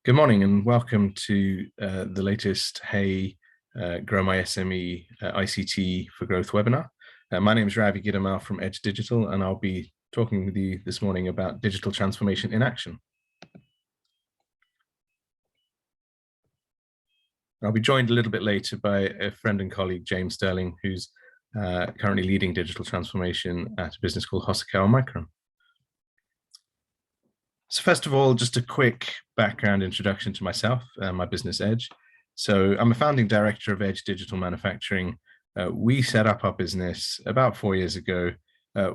Good morning and welcome to the latest Hey Grow My SME ICT for Growth webinar. My name is Ravi Gidamal from Edge Digital, and I'll be talking with you this morning about digital transformation in action. I'll be joined a little bit later by a friend and colleague, James Sterling, who's currently leading digital transformation at a business called Hosokawa Micron. So first of all, just a quick background introduction to myself and my business, Edge. So I'm a founding director of Edge Digital Manufacturing. We set up our business about 4 years ago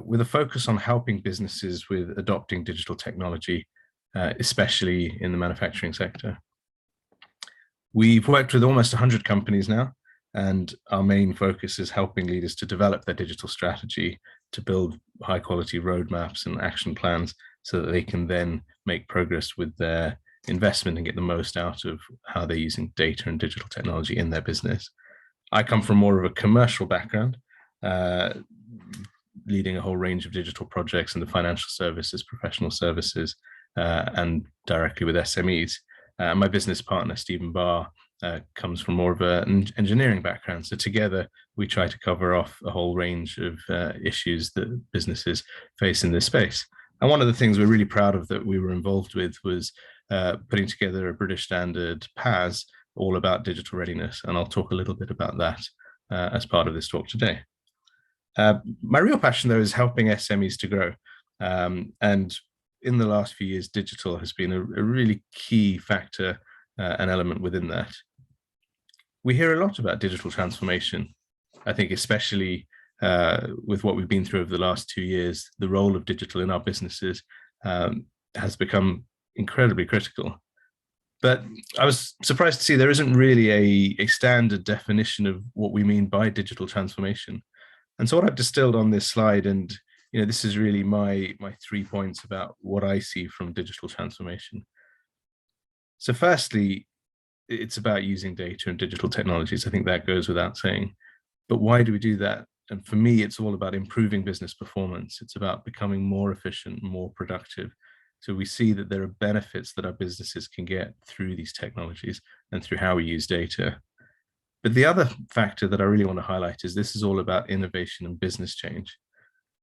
with a focus on helping businesses with adopting digital technology, especially in the manufacturing sector. We've worked with almost 100 companies now, and our main focus is helping leaders to develop their digital strategy, to build high quality roadmaps and action plans so that they can then make progress with their investment and get the most out of how they're using data and digital technology in their business. I come from more of a commercial background, leading a whole range of digital projects in the financial services, professional services, and directly with SMEs. My business partner, Stephen Barr, comes from more of an engineering background. So together, we try to cover off a whole range of issues that businesses face in this space. And one of the things we're really proud of that we were involved with was putting together a British standard PAS all about digital readiness. And I'll talk a little bit about that as part of this talk today. My real passion, though, is helping SMEs to grow. And in the last few years, digital has been a really key factor and element within that. We hear a lot about digital transformation. I think especially with what we've been through over the last 2 years, the role of digital in our businesses has become incredibly critical. But I was surprised to see there isn't really a standard definition of what we mean by digital transformation. And so what I've distilled on this slide, and this is really my 3 points about what I see from digital transformation. So firstly, it's about using data and digital technologies. I think that goes without saying. But why do we do that? And for me, it's all about improving business performance. It's about becoming more efficient, more productive. So we see that there are benefits that our businesses can get through these technologies and through how we use data. But the other factor that I really want to highlight is this is all about innovation and business change.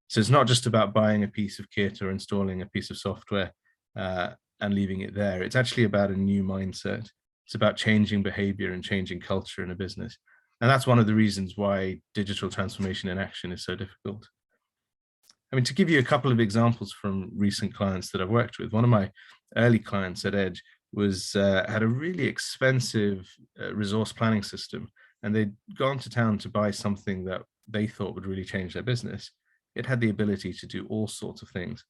So it's not just about buying a piece of kit or installing a piece of software and leaving it there. It's actually about a new mindset. It's about changing behavior and changing culture in a business. And that's one of the reasons why digital transformation in action is so difficult. I mean, to give you a couple of examples from recent clients that I've worked with, one of my early clients at Edge had a really expensive resource planning system, and they'd gone to town to buy something that they thought would really change their business. It had the ability to do all sorts of things,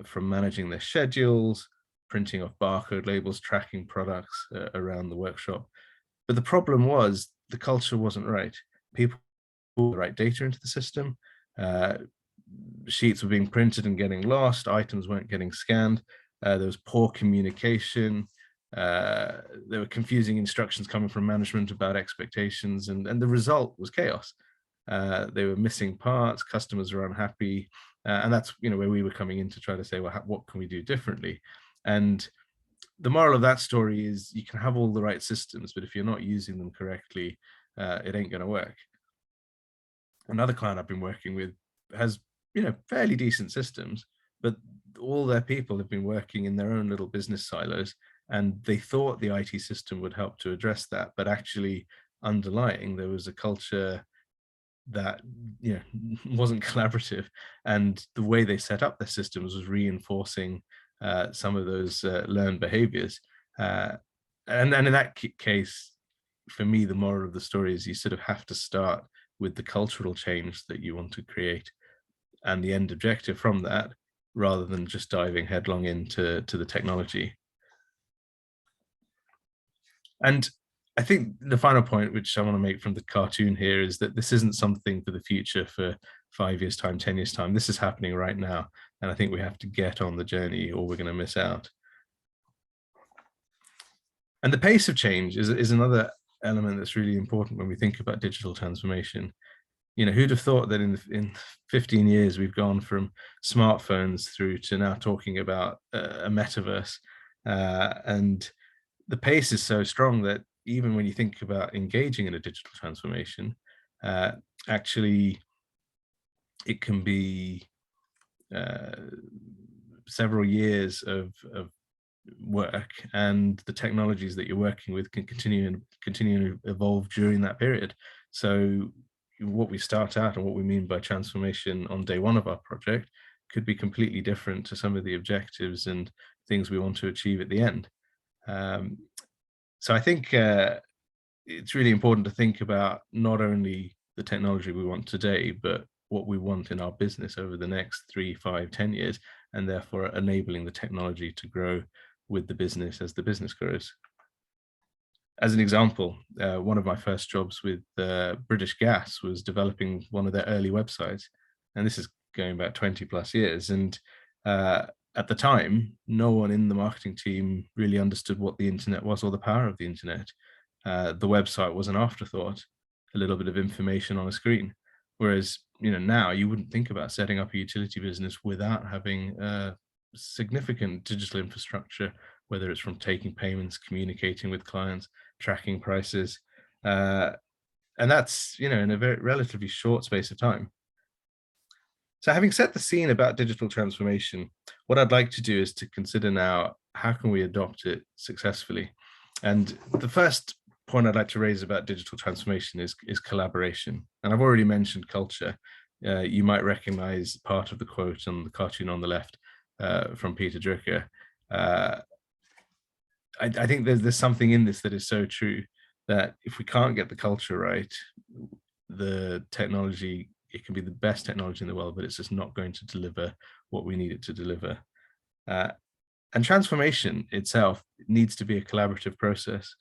from managing their schedules, printing off barcode labels, tracking products around the workshop. But the problem was the culture wasn't right. People put the right data into the system. Sheets were being printed and getting lost. Items weren't getting scanned. There was poor communication. There were confusing instructions coming from management about expectations, and the result was chaos. They were missing parts. Customers were unhappy, and that's where we were coming in to try to say, well, what can we do differently? And the moral of that story is you can have all the right systems, but if you're not using them correctly, it ain't going to work. Another client I've been working with has fairly decent systems, but all their people have been working in their own little business silos, and they thought the IT system would help to address that, but actually underlying there was a culture that wasn't collaborative, and the way they set up their systems was reinforcing some of those learned behaviors. And in that case, for me, the moral of the story is you sort of have to start with the cultural change that you want to create and the end objective from that, rather than just diving headlong into the technology. And I think the final point, which I want to make from the cartoon here, is that this isn't something for the future for 5 years' time, 10 years' time. This is happening right now. And I think we have to get on the journey or we're going to miss out. And the pace of change is another element that's really important when we think about digital transformation. Who'd have thought that in 15 years, we've gone from smartphones through to now talking about a metaverse. And the pace is so strong that even when you think about engaging in a digital transformation, actually it can be several years of work, and the technologies that you're working with can continue to evolve during that period. So what we start out and what we mean by transformation on day one of our project could be completely different to some of the objectives and things we want to achieve at the end. So I think it's really important to think about not only the technology we want today, but what we want in our business over the next 3, 5, 10 years, and therefore enabling the technology to grow with the business as the business grows. As an example, one of my first jobs with British Gas was developing one of their early websites. And this is going back 20 plus years. And at the time, no one in the marketing team really understood what the internet was or the power of the internet. The website was an afterthought, a little bit of information on a screen. Whereas, now you wouldn't think about setting up a utility business without having significant digital infrastructure, whether it's from taking payments, communicating with clients, tracking prices. And that's, in a very relatively short space of time. So having set the scene about digital transformation, what I'd like to do is to consider now, how can we adopt it successfully? And the first point I'd like to raise about digital transformation is collaboration. And I've already mentioned culture. You might recognize part of the quote on the cartoon on the left from Peter Drucker. I think there's something in this that is so true, that if we can't get the culture right, the technology, it can be the best technology in the world, but it's just not going to deliver what we need it to deliver. And transformation itself needs to be a collaborative process.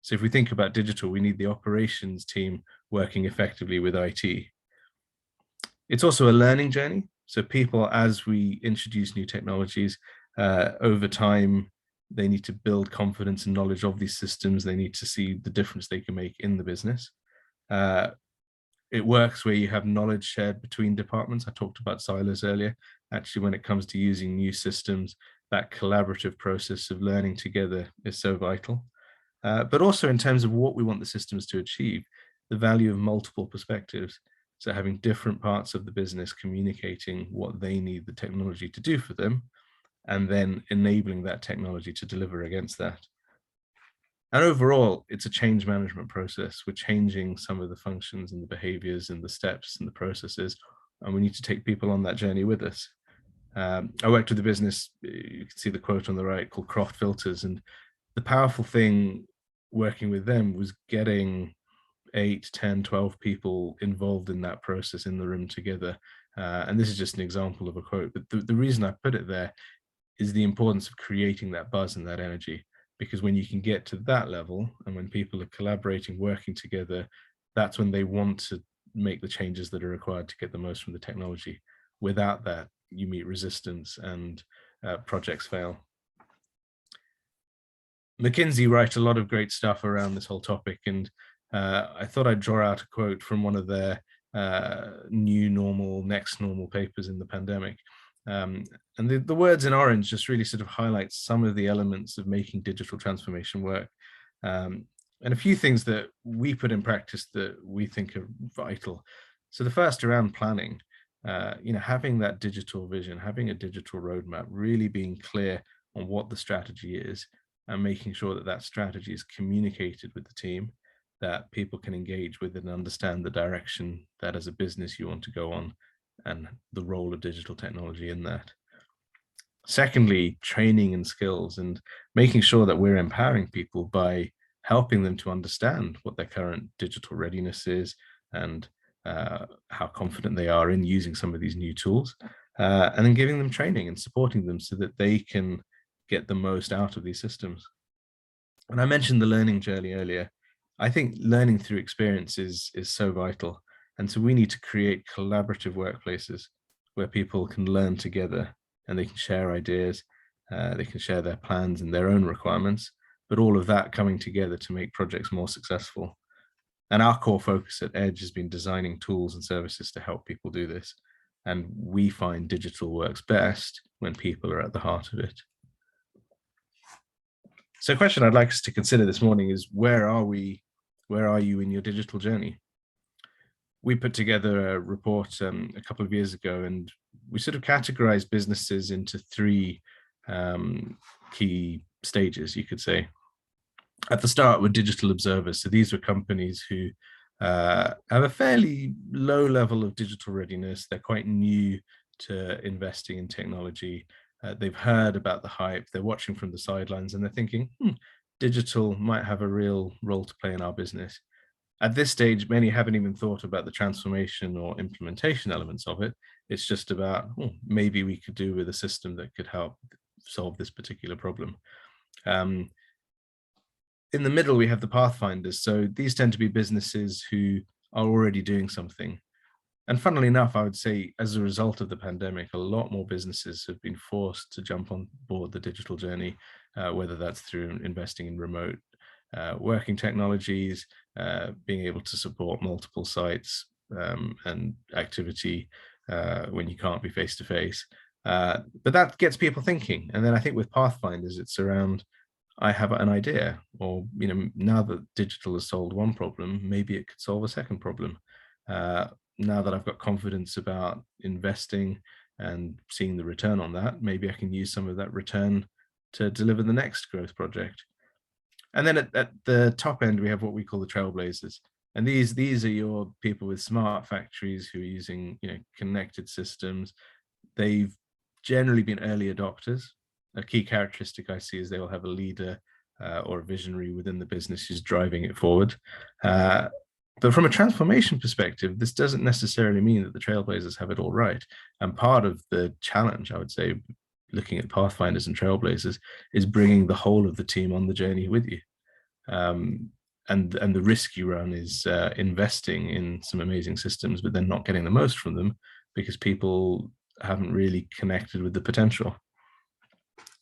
So if we think about digital, we need the operations team working effectively with IT. It's also a learning journey. So people, as we introduce new technologies, over time, they need to build confidence and knowledge of these systems. They need to see the difference they can make in the business. It works where you have knowledge shared between departments. I talked about silos earlier. Actually, when it comes to using new systems, that collaborative process of learning together is so vital. But also in terms of what we want the systems to achieve, the value of multiple perspectives. So having different parts of the business communicating what they need the technology to do for them, and then enabling that technology to deliver against that. And overall, it's a change management process. We're changing some of the functions and the behaviors and the steps and the processes, and we need to take people on that journey with us. I worked with a business, you can see the quote on the right, called Croft Filters. And the powerful thing working with them was getting 8, 10, 12 people involved in that process in the room together. And this is just an example of a quote, but the reason I put it there is the importance of creating that buzz and that energy. Because when you can get to that level, and when people are collaborating, working together, that's when they want to make the changes that are required to get the most from the technology. Without that, you meet resistance and projects fail. McKinsey write a lot of great stuff around this whole topic, and I thought I'd draw out a quote from one of their new normal, next normal papers in the pandemic. And the words in orange just really sort of highlight some of the elements of making digital transformation work. And a few things that we put in practice that we think are vital. So the first, around planning, having that digital vision, having a digital roadmap, really being clear on what the strategy is, and making sure that that strategy is communicated with the team, that people can engage with and understand the direction that as a business you want to go on, and the role of digital technology in that. Secondly, training and skills, and making sure that we're empowering people by helping them to understand what their current digital readiness is, and how confident they are in using some of these new tools, and then giving them training and supporting them so that they can get the most out of these systems. And I mentioned the learning journey earlier. I think learning through experience is so vital. And so we need to create collaborative workplaces where people can learn together, and they can share ideas, they can share their plans and their own requirements, but all of that coming together to make projects more successful. And our core focus at Edge has been designing tools and services to help people do this. And we find digital works best when people are at the heart of it. So a question I'd like us to consider this morning is, where are we? Where are you in your digital journey? We put together a report a couple of years ago, and we sort of categorized businesses into three key stages, you could say. At the start were digital observers. So these were companies who have a fairly low level of digital readiness. They're quite new to investing in technology. They've heard about the hype. They're watching from the sidelines, and they're thinking, digital might have a real role to play in our business. At this stage, many haven't even thought about the transformation or implementation elements of it. It's just about, maybe we could do with a system that could help solve this particular problem. In the middle, we have the Pathfinders. So these tend to be businesses who are already doing something. And funnily enough, I would say, as a result of the pandemic, a lot more businesses have been forced to jump on board the digital journey, whether that's through investing in remote working technologies, being able to support multiple sites and activity when you can't be face to face. But that gets people thinking. And then I think with Pathfinders, it's around, I have an idea, or now that digital has solved one problem, maybe it could solve a second problem. Now that I've got confidence about investing and seeing the return on that, maybe I can use some of that return to deliver the next growth project. And then at the top end, we have what we call the Trailblazers. And these are your people with smart factories who are using connected systems. They've generally been early adopters. A key characteristic I see is they will have a leader or a visionary within the business who's driving it forward. But from a transformation perspective, this doesn't necessarily mean that the Trailblazers have it all right. And part of the challenge, I would say, looking at Pathfinders and Trailblazers, is bringing the whole of the team on the journey with you. And the risk you run is investing in some amazing systems, but then not getting the most from them because people haven't really connected with the potential.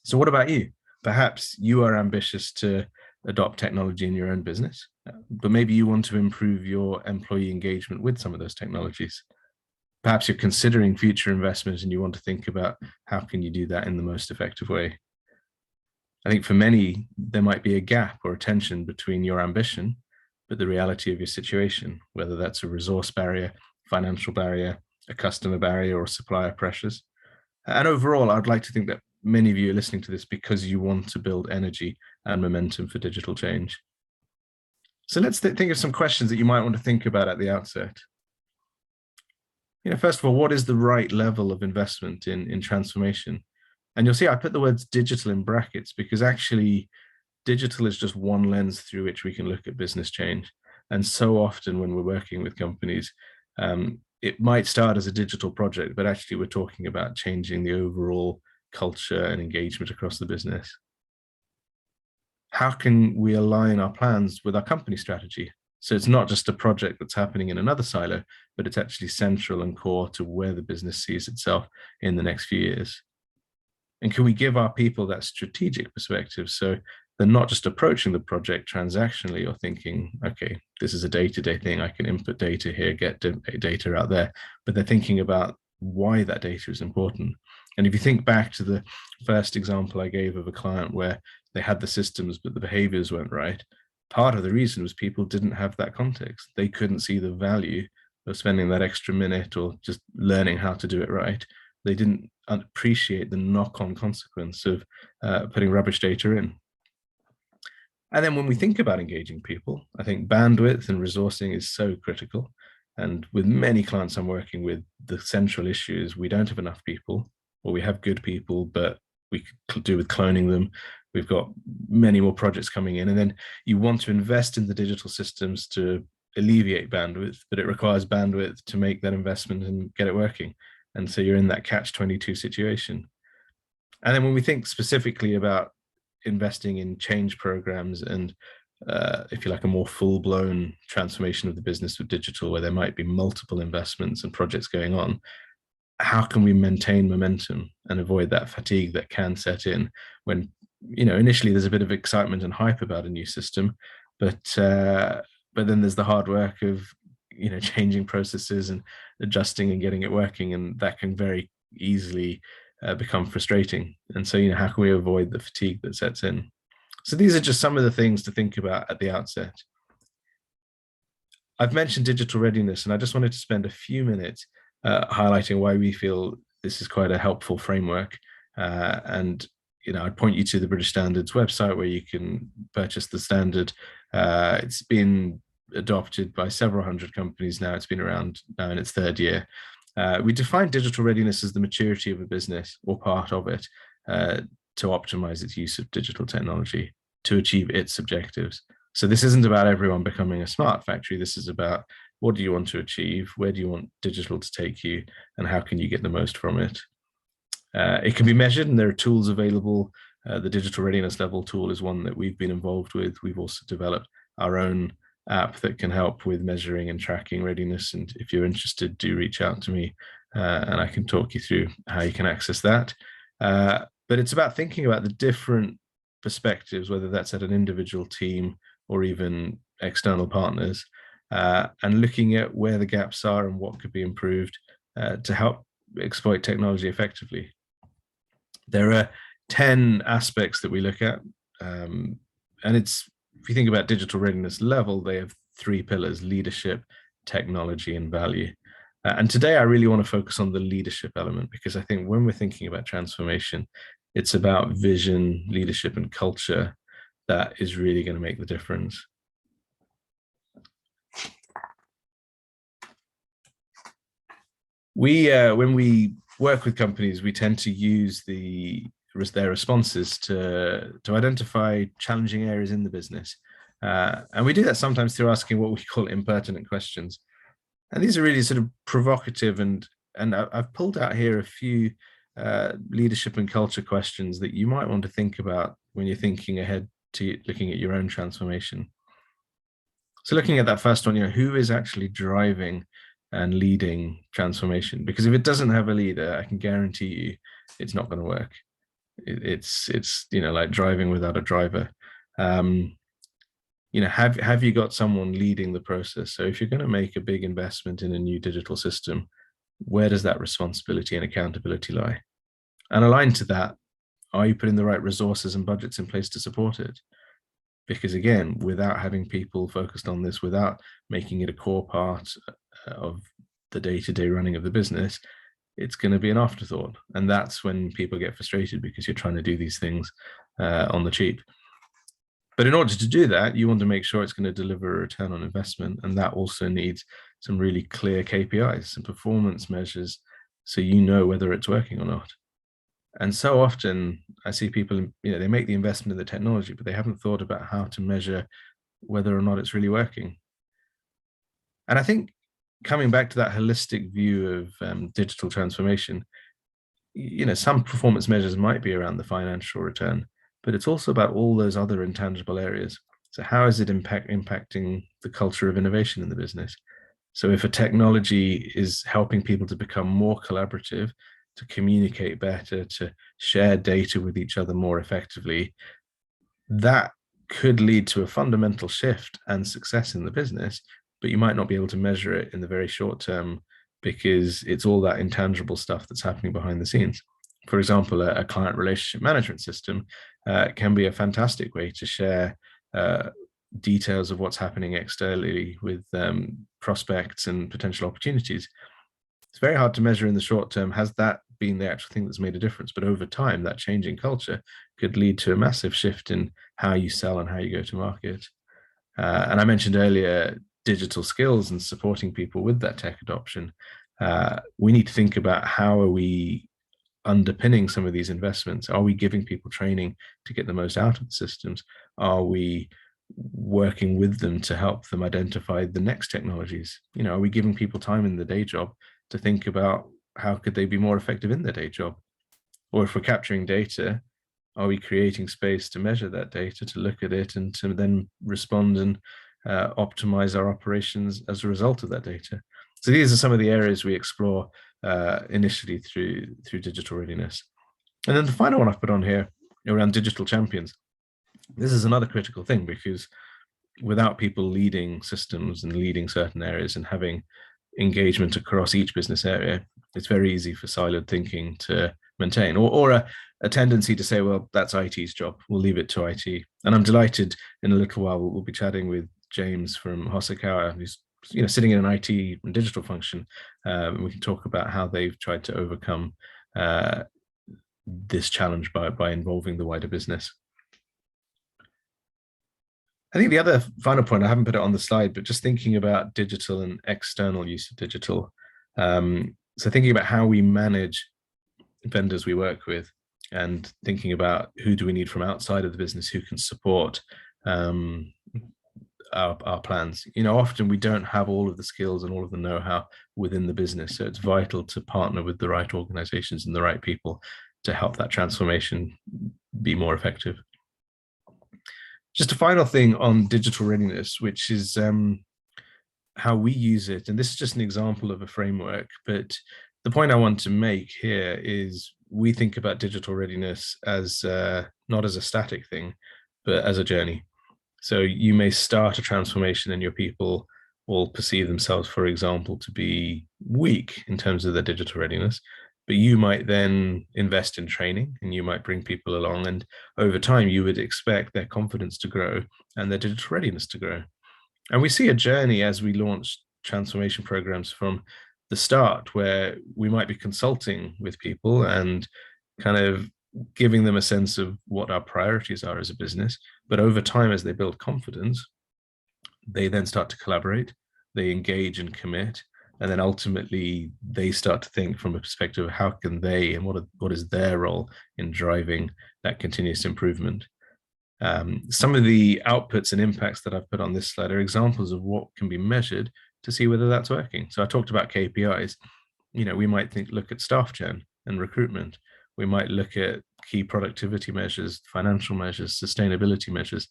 So what about you? Perhaps you are ambitious to adopt technology in your own business, but maybe you want to improve your employee engagement with some of those technologies. Perhaps you're considering future investments and you want to think about how can you do that in the most effective way. I think for many, there might be a gap or a tension between your ambition, but the reality of your situation, whether that's a resource barrier, financial barrier, a customer barrier, or supplier pressures. And overall, I'd like to think that many of you are listening to this because you want to build energy and momentum for digital change. So let's think of some questions that you might want to think about at the outset. First of all, what is the right level of investment in transformation? And you'll see I put the words digital in brackets because actually digital is just one lens through which we can look at business change. And so often when we're working with companies, it might start as a digital project, but actually we're talking about changing the overall culture and engagement across the business. How can we align our plans with our company strategy? So it's not just a project that's happening in another silo, but it's actually central and core to where the business sees itself in the next few years. And can we give our people that strategic perspective? So they're not just approaching the project transactionally or thinking, okay, this is a day-to-day thing. I can input data here, get data out there, but they're thinking about why that data is important. And if you think back to the first example I gave of a client where they had the systems, but the behaviors weren't right, part of the reason was people didn't have that context. They couldn't see the value of spending that extra minute or just learning how to do it right. They didn't appreciate the knock-on consequence of putting rubbish data in. And then when we think about engaging people, I think bandwidth and resourcing is so critical. And with many clients I'm working with, the central issue is we don't have enough people, or we have good people, but we could do with cloning them. We've got many more projects coming in. And then you want to invest in the digital systems to alleviate bandwidth, but it requires bandwidth to make that investment and get it working. And so you're in that catch-22 situation. And then when we think specifically about investing in change programs and if you like, a more full-blown transformation of the business with digital, where there might be multiple investments and projects going on, how can we maintain momentum and avoid that fatigue that can set in when, initially there's a bit of excitement and hype about a new system, but then there's the hard work of, changing processes and adjusting and getting it working, and that can very easily become frustrating. And so, how can we avoid the fatigue that sets in? So these are just some of the things to think about at the outset. I've mentioned digital readiness, and I just wanted to spend a few minutes highlighting why we feel this is quite a helpful framework. And I'd point you to the British Standards website where you can purchase the standard. It's been adopted by several hundred companies now. It's been around now in its third year. We define digital readiness as the maturity of a business or part of it to optimize its use of digital technology to achieve its objectives. So this isn't about everyone becoming a smart factory. This is about what do you want to achieve? Where do you want digital to take you? And how can you get the most from it? It can be measured, and there are tools available. The digital readiness level tool is one that we've been involved with. We've also developed our own app that can help with measuring and tracking readiness. And if you're interested, do reach out to me and I can talk you through how you can access that. But it's about thinking about the different perspectives, whether that's at an individual team or even external partners, and looking at where the gaps are and what could be improved to help exploit technology effectively. There are 10 aspects that we look at, and if you think about digital readiness level, they have 3 pillars: leadership, technology, and value. And today I really want to focus on the leadership element, because I think when we're thinking about transformation, it's about vision, leadership, and culture that is really going to make the difference. When we work with companies, we tend to use their responses to identify challenging areas in the business. And we do that sometimes through asking what we call impertinent questions. And these are really sort of provocative, and I've pulled out here a few leadership and culture questions that you might want to think about when you're thinking ahead to looking at your own transformation. So looking at that first one, who is actually driving and leading transformation? Because if it doesn't have a leader, I can guarantee you it's not going to work. It's like driving without a driver. Have you got someone leading the process? So if you're going to make a big investment in a new digital system, where does that responsibility and accountability lie? And aligned to that, are you putting the right resources and budgets in place to support it? Because again, without having people focused on this, without making it a core part of the day-to-day running of the business, it's going to be an afterthought. And that's when people get frustrated, because you're trying to do these things on the cheap. But in order to do that, you want to make sure it's going to deliver a return on investment. And that also needs some really clear KPIs, some performance measures, so you know whether it's working or not. And so often I see people, they make the investment in the technology, but they haven't thought about how to measure whether or not it's really working. And I think coming back to that holistic view of digital transformation, some performance measures might be around the financial return, but it's also about all those other intangible areas. So how is it impacting the culture of innovation in the business? So if a technology is helping people to become more collaborative, to communicate better, to share data with each other more effectively, that could lead to a fundamental shift and success in the business, but you might not be able to measure it in the very short term, because it's all that intangible stuff that's happening behind the scenes. For example, a client relationship management system can be a fantastic way to share details of what's happening externally with prospects and potential opportunities. It's very hard to measure in the short term. Has that been the actual thing that's made a difference? But over time, that change in culture could lead to a massive shift in how you sell and how you go to market. And I mentioned earlier digital skills and supporting people with that tech adoption. We need to think about how are we underpinning some of these investments. Are we giving people training to get the most out of the systems? Are we working with them to help them identify the next technologies? Are we giving people time in the day job to think about how could they be more effective in their day job? Or if we're capturing data, are we creating space to measure that data, to look at it, and to then respond and optimize our operations as a result of that data? So these are some of the areas we explore initially through digital readiness. And then the final one I've put on here around digital champions. This is another critical thing, because without people leading systems and leading certain areas and having engagement across each business area, it's very easy for siloed thinking to maintain, or a tendency to say, well, that's IT's job. We'll leave it to IT. And I'm delighted in a little while we'll be chatting with James from Hosokawa, who's sitting in an IT and digital function. We can talk about how they've tried to overcome this challenge by involving the wider business. I think the other final point, I haven't put it on the slide, but just thinking about digital and external use of digital. So thinking about how we manage vendors we work with, and thinking about who do we need from outside of the business who can support our plans. Often we don't have all of the skills and all of the know-how within the business, so it's vital to partner with the right organizations and the right people to help that transformation be more effective. Just a final thing on digital readiness, which is how we use it. And this is just an example of a framework, but the point I want to make here is we think about digital readiness as not as a static thing, but as a journey. So you may start a transformation and your people will perceive themselves, for example, to be weak in terms of their digital readiness, but you might then invest in training and you might bring people along, and over time you would expect their confidence to grow and their digital readiness to grow. And we see a journey as we launch transformation programs from the start, where we might be consulting with people and kind of giving them a sense of what our priorities are as a business. But over time, as they build confidence, they then start to collaborate, they engage and commit, and then ultimately they start to think from a perspective of how can they and what is their role in driving that continuous improvement. Some of the outputs and impacts that I've put on this slide are examples of what can be measured to see whether that's working. So I talked about KPIs. We might look at staff churn and recruitment. We might look at key productivity measures, financial measures, sustainability measures.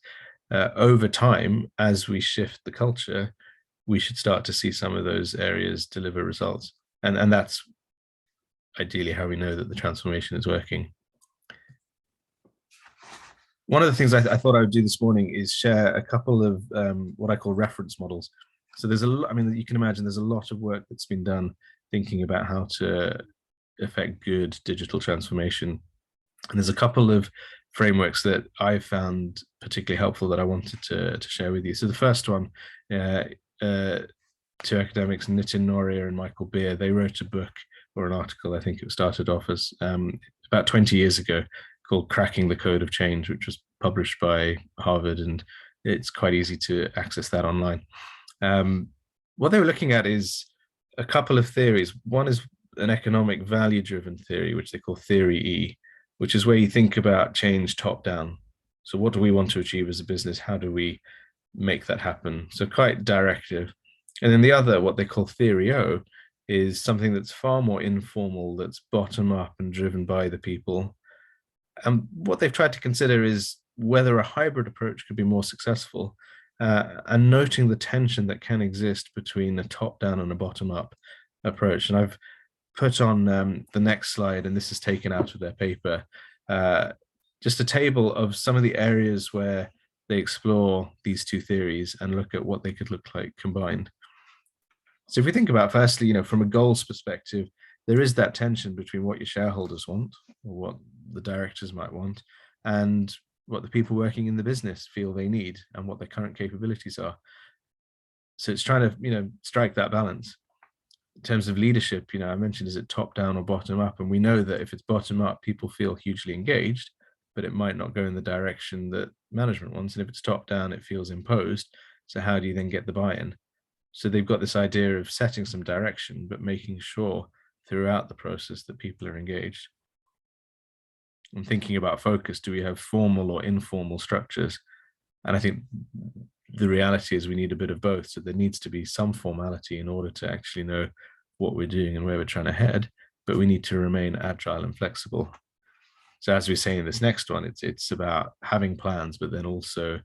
Over time, as we shift the culture, we should start to see some of those areas deliver results. And that's ideally how we know that the transformation is working. One of the things I thought I would do this morning is share a couple of what I call reference models. So there's you can imagine there's a lot of work that's been done thinking about how to affect good digital transformation. And there's a couple of frameworks that I found particularly helpful that I wanted to share with you. So the first one, two academics, Nitin Noria and Michael Beer, they wrote a book or an article, I think it started off as about 20 years ago, called Cracking the Code of Change, which was published by Harvard, and it's quite easy to access that online. What they were looking at is a couple of theories. One is an economic value-driven theory, which they call Theory E, which is where you think about change top-down. So what do we want to achieve as a business? How do we make that happen? So quite directive. And then the other, what they call Theory O, is something that's far more informal, that's bottom-up and driven by the people. And what they've tried to consider is whether a hybrid approach could be more successful, and noting the tension that can exist between a top-down and a bottom-up approach. And I've put on the next slide, and this is taken out of their paper, just a table of some of the areas where they explore these two theories and look at what they could look like combined. So if we think about, firstly, from a goals perspective, there is that tension between what your shareholders want, or what the directors might want, and what the people working in the business feel they need and what their current capabilities are. So it's trying to, strike that balance. In terms of leadership, I mentioned, is it top down or bottom up? And we know that if it's bottom up, people feel hugely engaged, but it might not go in the direction that management wants. And if it's top down, it feels imposed. So how do you then get the buy-in? So they've got this idea of setting some direction, but making sure throughout the process that people are engaged. And thinking about focus, do we have formal or informal structures? And I think the reality is we need a bit of both. So there needs to be some formality in order to actually know what we're doing and where we're trying to head, but we need to remain agile and flexible. So as we say in this next one, it's about having plans, but then also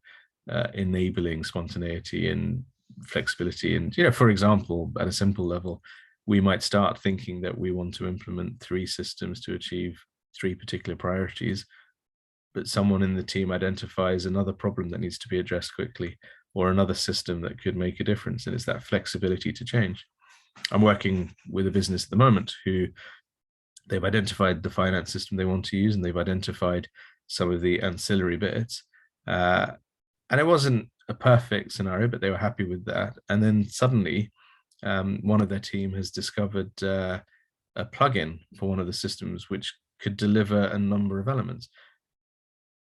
enabling spontaneity and flexibility. And, for example, at a simple level, we might start thinking that we want to implement 3 systems to achieve 3 particular priorities, but someone in the team identifies another problem that needs to be addressed quickly, or another system that could make a difference. And it's that flexibility to change. I'm working with a business at the moment who they've identified the finance system they want to use, and they've identified some of the ancillary bits. And it wasn't a perfect scenario, but they were happy with that. And then suddenly, one of their team has discovered a plugin for one of the systems which could deliver a number of elements.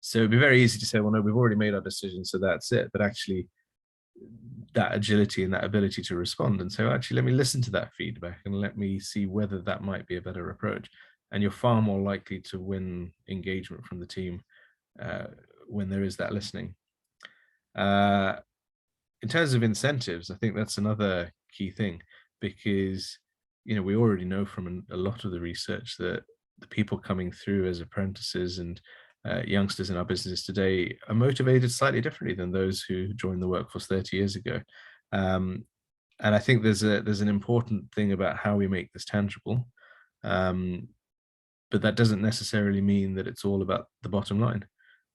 So it'd be very easy to say, well, no, we've already made our decision, so that's it. But actually, that agility and that ability to respond and say, well, actually, let me listen to that feedback and let me see whether that might be a better approach. And you're far more likely to win engagement from the team when there is that listening. In terms of incentives, I think that's another key thing, because we already know from a lot of the research that the people coming through as apprentices and youngsters in our business today are motivated slightly differently than those who joined the workforce 30 years ago. And I think there's an important thing about how we make this tangible, but that doesn't necessarily mean that it's all about the bottom line.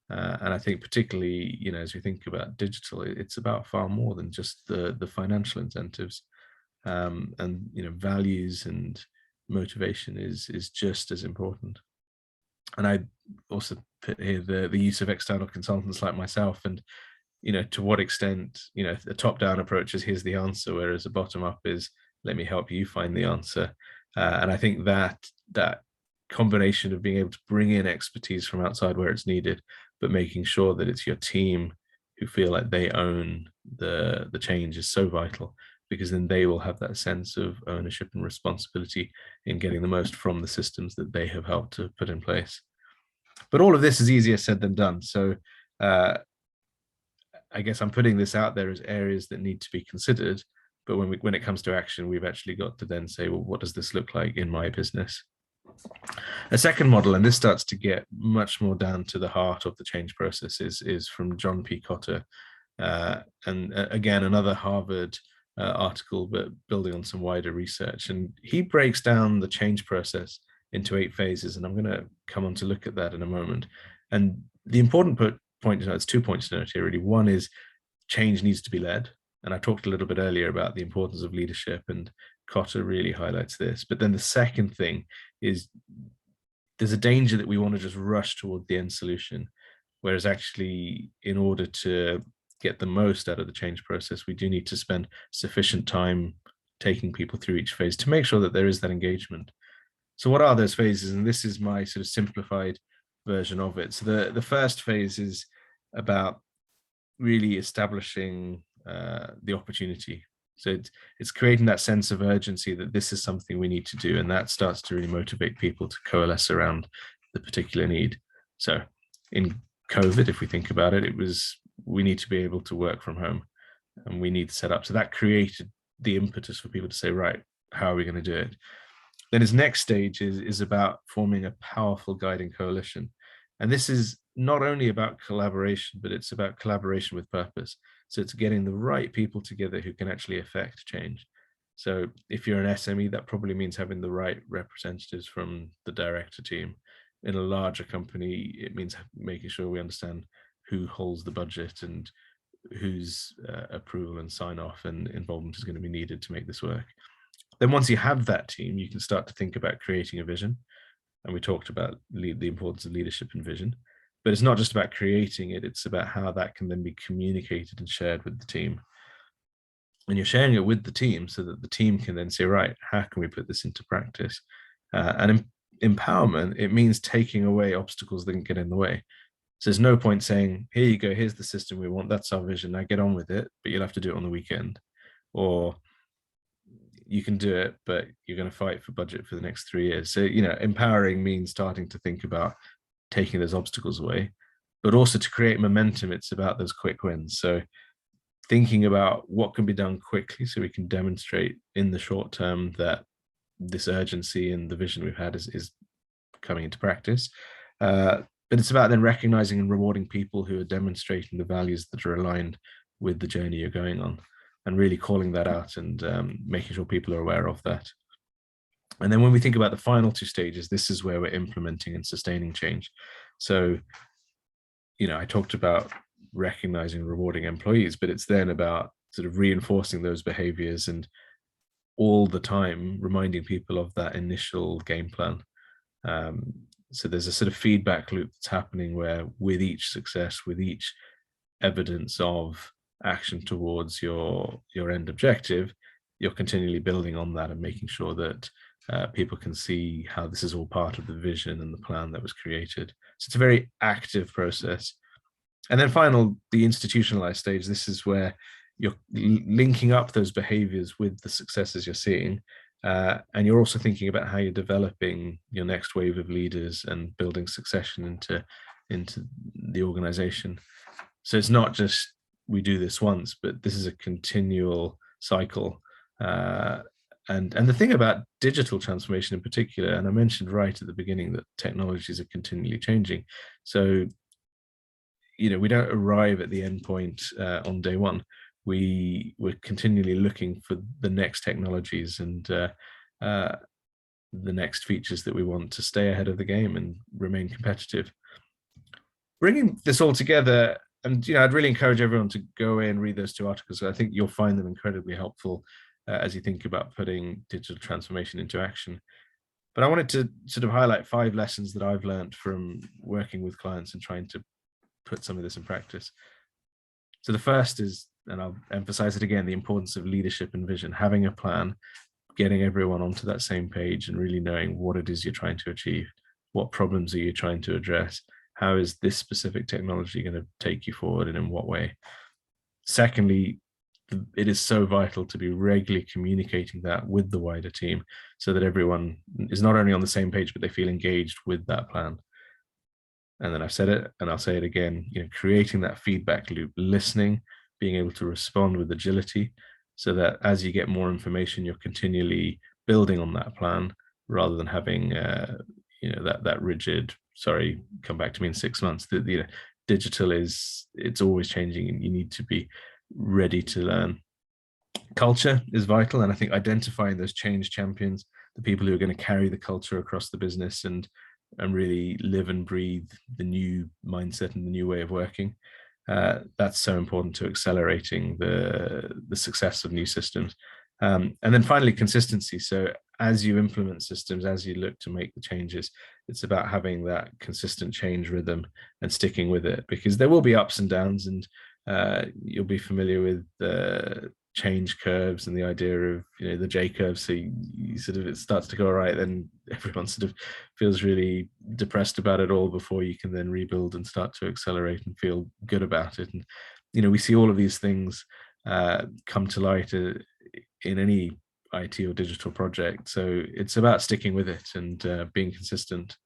And I think particularly, as we think about digital, it's about far more than just the financial incentives, and values and motivation is just as important. And I also put here the use of external consultants like myself, and to what extent a top-down approach is here's the answer, whereas a bottom-up is let me help you find the answer. And I think that combination of being able to bring in expertise from outside where it's needed, but making sure that it's your team who feel like they own the change is so vital, because then they will have that sense of ownership and responsibility in getting the most from the systems that they have helped to put in place. But all of this is easier said than done. So I guess I'm putting this out there as areas that need to be considered. But when it comes to action, we've actually got to then say, well, what does this look like in my business? A second model, and this starts to get much more down to the heart of the change process, is from John P. Cotter. And again, another Harvard article, but building on some wider research. And he breaks down the change process into 8 phases. And I'm going to come on to look at that in a moment. And the important point to note, it's 2 points to note here, really. One is change needs to be led. And I talked a little bit earlier about the importance of leadership, and Cotter really highlights this. But then the second thing is there's a danger that we want to just rush toward the end solution, whereas actually, in order to get the most out of the change process, we do need to spend sufficient time taking people through each phase to make sure that there is that engagement. So what are those phases? And this is my sort of simplified version of it. So the first phase is about really establishing the opportunity. So it's creating that sense of urgency that this is something we need to do, and that starts to really motivate people to coalesce around the particular need. So in COVID, if we think about it, we need to be able to work from home, and we need to set up. So that created the impetus for people to say, right, how are we going to do it? Then his next stage is about forming a powerful guiding coalition. And this is not only about collaboration, but it's about collaboration with purpose. So it's getting the right people together who can actually affect change. So if you're an SME, that probably means having the right representatives from the director team. In a larger company, it means making sure we understand who holds the budget and whose approval and sign off and involvement is going to be needed to make this work. Then once you have that team, you can start to think about creating a vision. And we talked about the importance of leadership and vision. But it's not just about creating it, it's about how that can then be communicated and shared with the team. And you're sharing it with the team so that the team can then say, right, how can we put this into practice? And empowerment, it means taking away obstacles that can get in the way. So there's no point saying, here you go, here's the system we want, that's our vision, now get on with it, but you'll have to do it on the weekend. Or you can do it, but you're going to fight for budget for the next 3 years. So, empowering means starting to think about taking those obstacles away, but also to create momentum. It's about those quick wins. So thinking about what can be done quickly so we can demonstrate in the short term that this urgency and the vision we've had is coming into practice. But it's about then recognizing and rewarding people who are demonstrating the values that are aligned with the journey you're going on, and really calling that out and making sure people are aware of that. And then when we think about the final 2 stages, this is where we're implementing and sustaining change. So, I talked about recognizing and rewarding employees, but it's then about sort of reinforcing those behaviors and all the time reminding people of that initial game plan. So there's a sort of feedback loop that's happening where with each success, with each evidence of action towards your end objective, you're continually building on that and making sure that people can see how this is all part of the vision and the plan that was created. So it's a very active process. And then the institutionalized stage, this is where you're linking up those behaviors with the successes you're seeing. And you're also thinking about how you're developing your next wave of leaders and building succession into the organization. So it's not just we do this once, but this is a continual cycle. And the thing about digital transformation in particular, and I mentioned right at the beginning that technologies are continually changing. So, we don't arrive at the end point on day one. We're continually looking for the next technologies and the next features that we want to stay ahead of the game and remain competitive. Bringing this all together, and I'd really encourage everyone to go away and read those 2 articles. I think you'll find them incredibly helpful as you think about putting digital transformation into action. But I wanted to sort of highlight 5 lessons that I've learned from working with clients and trying to put some of this in practice. So the first is, and I'll emphasize it again, the importance of leadership and vision, having a plan, getting everyone onto that same page and really knowing what it is you're trying to achieve. What problems are you trying to address? How is this specific technology going to take you forward and in what way? Secondly, it is so vital to be regularly communicating that with the wider team so that everyone is not only on the same page, but they feel engaged with that plan. And then I've said it and I'll say it again, creating that feedback loop, listening, being able to respond with agility so that as you get more information, you're continually building on that plan rather than having, that rigid, sorry, come back to me in 6 months. Digital it's always changing and you need to be ready to learn. Culture is vital. And I think identifying those change champions, the people who are going to carry the culture across the business and really live and breathe the new mindset and the new way of working. That's so important to accelerating the success of new systems. And then finally, consistency. So as you implement systems, as you look to make the changes, it's about having that consistent change rhythm and sticking with it, because there will be ups and downs, and you'll be familiar with the change curves and the idea of the J curve. So you sort of, it starts to go all right, then everyone sort of feels really depressed about it all before you can then rebuild and start to accelerate and feel good about it. And we see all of these things come to light in any IT or digital project. So it's about sticking with it and being consistent.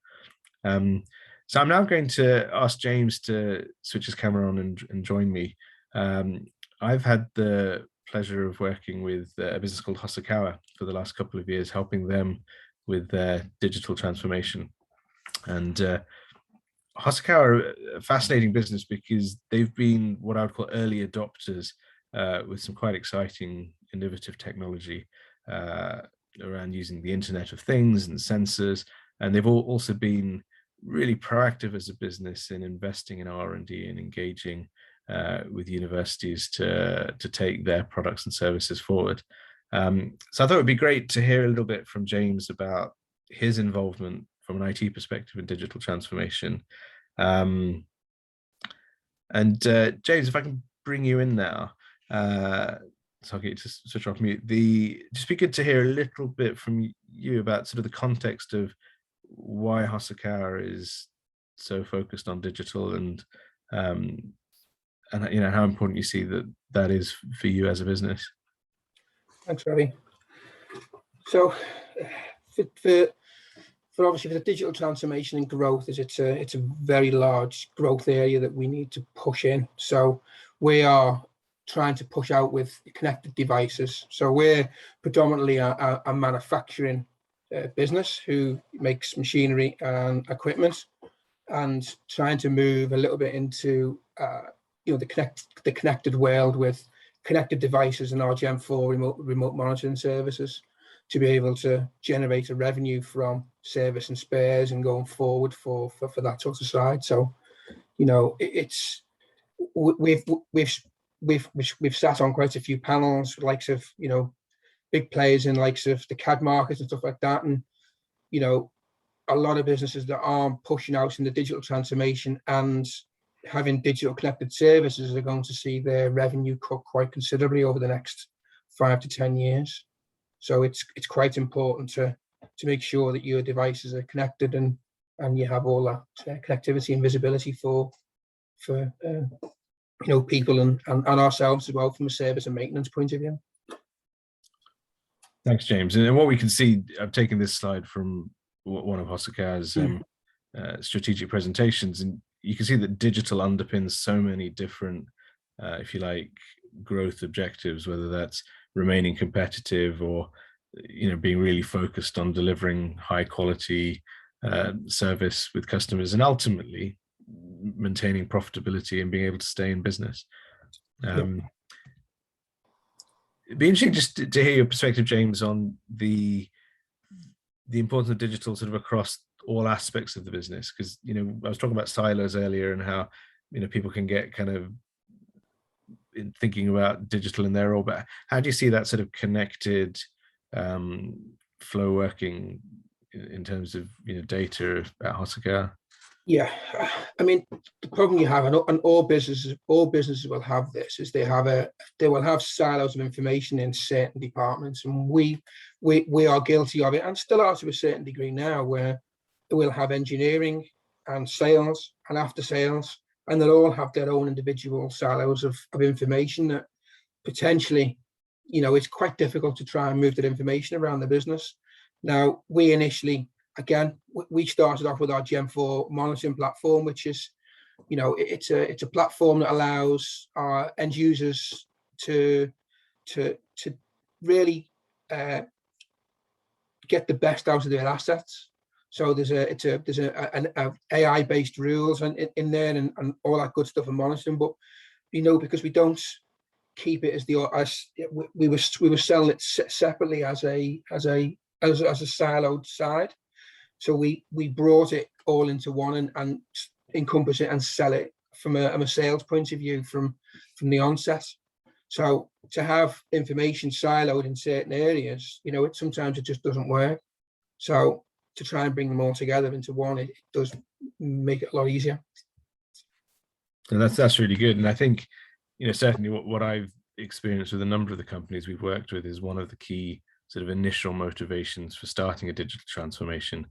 So I'm now going to ask James to switch his camera on and join me. I've had the pleasure of working with a business called Hosokawa for the last couple of years, helping them with their digital transformation. And Hosokawa are a fascinating business because they've been what I would call early adopters with some quite exciting, innovative technology around using the Internet of Things and sensors. And they've also been really proactive as a business in investing in R&D and engaging with universities to take their products and services forward. So I thought it would be great to hear a little bit from James about his involvement from an IT perspective in digital transformation. And James, if I can bring you in now, so I'll get you to switch off mute. Just be good to hear a little bit from you about sort of the context of why Hosokawa is so focused on digital and how important you see that is for you as a business. Thanks, Robbie. So for obviously for the digital transformation and growth, it's a very large growth area that we need to push in. So we are trying to push out with connected devices. So we're predominantly a manufacturing business who makes machinery and equipment, and trying to move a little bit into the connected world with connected devices and our Gen 4 remote monitoring services to be able to generate a revenue from service and spares and going forward for that sort of side. So, we've sat on quite a few panels, likes of big players in likes of the CAD market and stuff like that, and a lot of businesses that aren't pushing out in the digital transformation and having digital connected services are going to see their revenue cut quite considerably over the next 5 to 10 years. So it's quite important to make sure that your devices are connected and you have all that connectivity and visibility for people and ourselves as well from a service and maintenance point of view. Thanks, James. And what we can see, I've taken this slide from one of Hosakar's strategic presentations, and you can see that digital underpins so many different, if you like, growth objectives, whether that's remaining competitive or being really focused on delivering high quality service with customers, and ultimately maintaining profitability and being able to stay in business. It'd be interesting just to hear your perspective, James, on the importance of digital sort of across all aspects of the business, because I was talking about silos earlier and how people can get kind of in thinking about digital in their role, but how do you see that sort of connected flow working in terms of data at Hosakar? Yeah, I mean, the problem you have, and all businesses will have this, is they will have silos of information in certain departments, and we are guilty of it, and still are to a certain degree now, where we'll have engineering and sales and after sales, and they'll all have their own individual silos of information that potentially, it's quite difficult to try and move that information around the business. Now, we initially, again, we started off with our Gen 4 monitoring platform, which is, it's a platform that allows our end users to really get the best out of their assets. So there's an AI based rules in there and all that good stuff and monitoring, but because we don't keep it we were selling it separately as a siloed side. So we brought it all into one and encompass it and sell it from a sales point of view from the onset. So to have information siloed in certain areas, sometimes it just doesn't work. So to try and bring them all together into one, it does make it a lot easier. And that's really good. And I think, certainly what I've experienced with a number of the companies we've worked with is one of the key sort of initial motivations for starting a digital transformation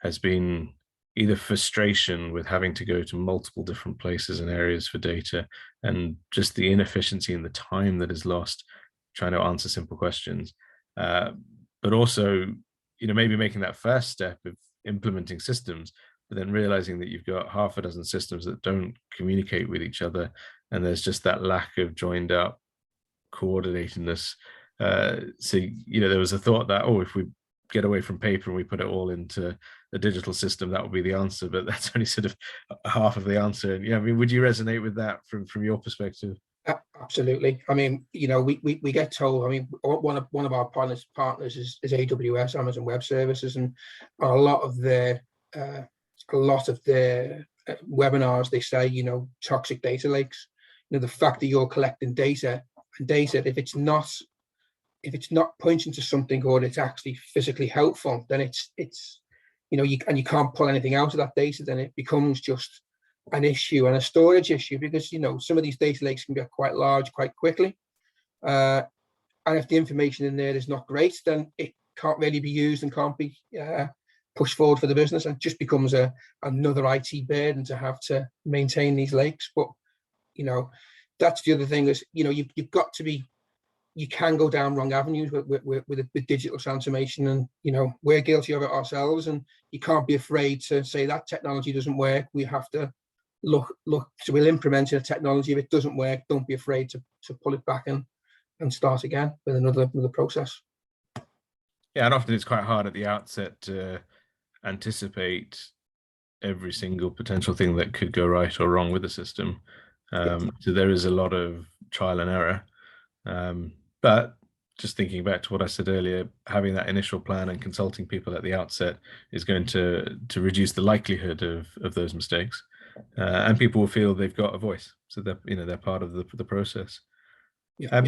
has been either frustration with having to go to multiple different places and areas for data, and just the inefficiency and the time that is lost trying to answer simple questions. But also, maybe making that first step of implementing systems, but then realizing that you've got half a dozen systems that don't communicate with each other, and there's just that lack of joined up coordinatedness. So there was a thought that, if we get away from paper and we put it all into a digital system, that would be the answer, but that's only sort of half of the answer. And I mean, would you resonate with that from your perspective? Absolutely. I mean, we get told, I mean, one of our partners is AWS, Amazon Web Services, and a lot of their webinars, they say, toxic data lakes. The fact that you're collecting data, if it's not pointing to something or it's actually physically helpful, then it's you can't pull anything out of that data, then it becomes just an issue and a storage issue, because some of these data lakes can get quite large quite quickly, and if the information in there is not great, then it can't really be used and can't be pushed forward for the business, and it just becomes another IT burden to have to maintain these lakes. But that's the other thing is, you've got to be, you can go down wrong avenues with digital transformation, and we're guilty of it ourselves, and you can't be afraid to say that technology doesn't work. We have to look, so we'll implement a technology. If it doesn't work, don't be afraid to pull it back and start again with another process. Yeah, and often it's quite hard at the outset to anticipate every single potential thing that could go right or wrong with the system. So there is a lot of trial and error. But just thinking back to what I said earlier, having that initial plan and consulting people at the outset is going to reduce the likelihood of those mistakes, and people will feel they've got a voice, so they're part of the process. I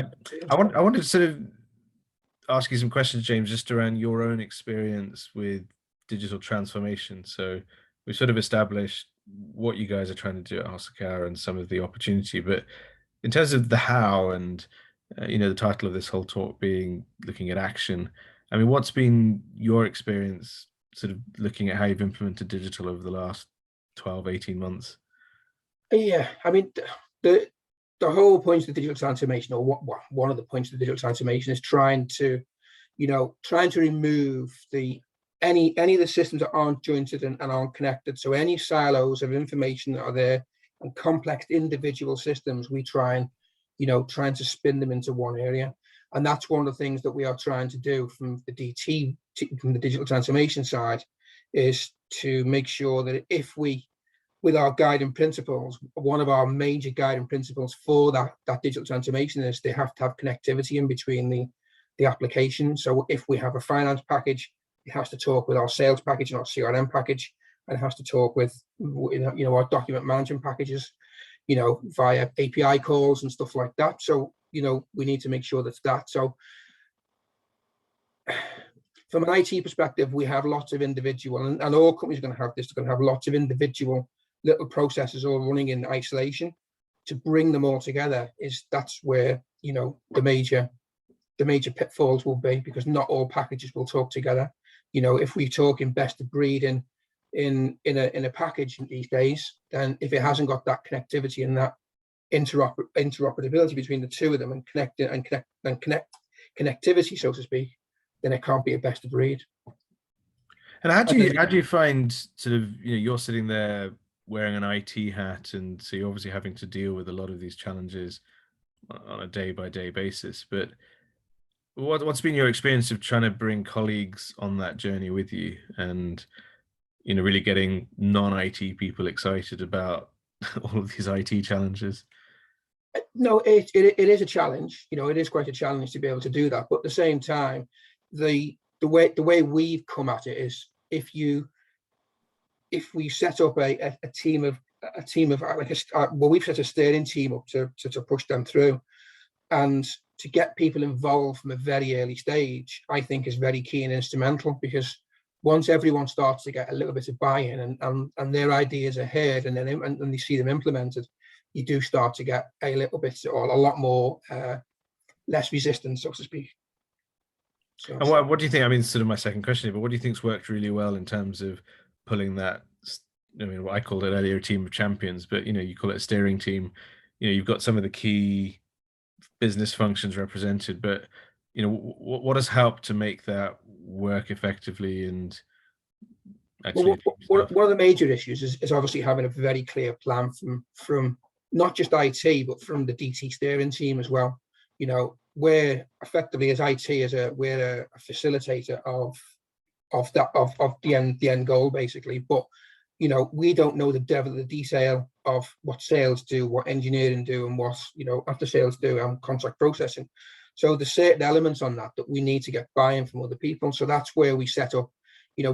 wanted to sort of ask you some questions, James, just around your own experience with digital transformation. So we've sort of established what you guys are trying to do at Hosokawa and some of the opportunity, but in terms of the how and the title of this whole talk being looking at action, I mean, what's been your experience sort of looking at how you've implemented digital over the last 12, 18 months? Yeah, I mean, the whole point of the digital transformation, or one of the points of the digital transformation, is trying to remove any of the systems that aren't jointed and aren't connected. So any silos of information that are there and complex individual systems, we trying to spin them into one area. And that's one of the things that we are trying to do from the digital transformation side, is to make sure that with our guiding principles, one of our major guiding principles for that digital transformation is they have to have connectivity in between the application. So if we have a finance package, it has to talk with our sales package and our CRM package, and it has to talk with our document management packages, via API calls and stuff like that. So we need to make sure that's that. So from an IT perspective, we have lots of individual, and all companies are going to have this. They're going to have lots of individual little processes all running in isolation. To bring them all together, that's where the major pitfalls will be, because not all packages will talk together. If we talk in best of breed in a package these days, then if it hasn't got that connectivity and that interoperability between the two of them and connectivity, so to speak, then it can't be a best of breed. And how do you find sort of, you're sitting there wearing an IT hat, and so you're obviously having to deal with a lot of these challenges on a day-by-day basis, but what's been your experience of trying to bring colleagues on that journey with you, and really getting non-IT people excited about all of these IT challenges? No, it is a challenge. It is quite a challenge to be able to do that. But at the same time, the way we've come at it is, if we set up a team of we've set a steering team up to push them through, and to get people involved from a very early stage, I think is very key and instrumental, because once everyone starts to get a little bit of buy-in and their ideas are heard, and then they see them implemented, you do start to get a little bit, or a lot more less resistance, so to speak. So, and what do you think? I mean, sort of my second question, but what do you think's worked really well in terms of pulling that? I mean, what I called it earlier, a team of champions, but you call it a steering team. You've got some of the key business functions represented, but what has helped to make that work effectively? And actually, one of the major issues is obviously having a very clear plan from not just IT, but from the DT steering team as well. We're effectively, as IT, we're a facilitator of the end goal, basically. But we don't know the devil of the detail of what sales do, what engineering do, and what after sales do, and contract processing. So there's certain elements on that we need to get buy-in from other people. So that's where we set up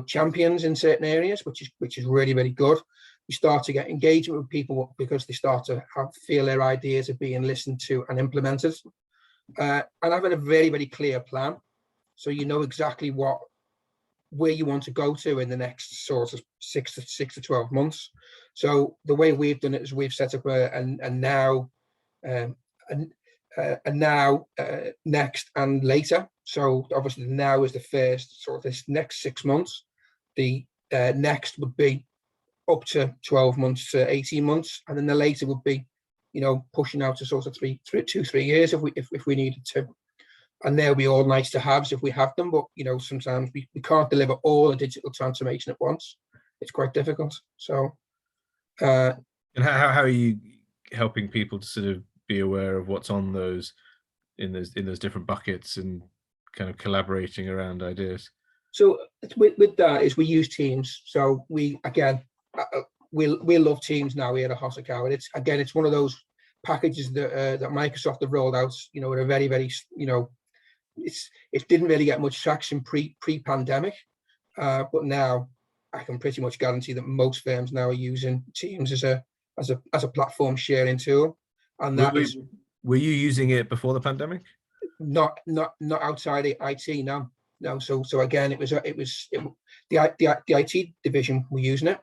champions in certain areas, which is really, really good. We start to get engagement with people because they start to feel their ideas are being listened to and implemented, and having a very, very clear plan, so exactly where you want to go to in the next sort of 6 to 12 months. So the way we've done it is we've set up a now, next, and later. So obviously the now is the first sort of this next 6 months. The next would be up to 12 months to 18 months, and then the later would be pushing out to sort of 3 years if we needed to. And they'll be all nice to haves if we have them, but sometimes we can't deliver all the digital transformation at once. It's quite difficult. So and how are you helping people to sort of be aware of what's on those in those different buckets, and kind of collaborating around ideas? So with that is we use Teams. So we love Teams now here at Hosokawa. It's one of those packages that Microsoft have rolled out. At a very, very it didn't really get much traction pre-pandemic, but now I can pretty much guarantee that most firms now are using Teams as a platform sharing tool. And were you using it before the pandemic? Not outside IT, no. So again, The IT division were using it,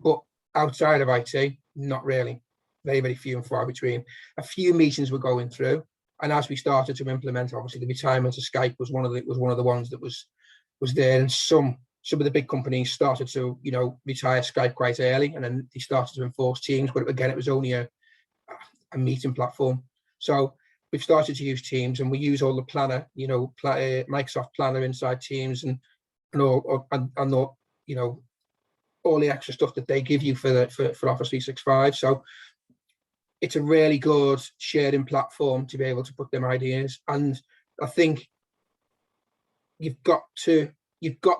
but outside of IT, not really. Very, very few and far between. A few meetings were going through, and as we started to implement, obviously the retirement of Skype was one of the ones that was there, and some of the big companies started to retire Skype quite early, and then they started to enforce Teams. But again, it was only a meeting platform. So we've started to use Teams, and we use all the planner, Microsoft Planner inside Teams, and all the extra stuff that they give you for Office 365. So it's a really good sharing platform to be able to put them ideas. And I think you've got to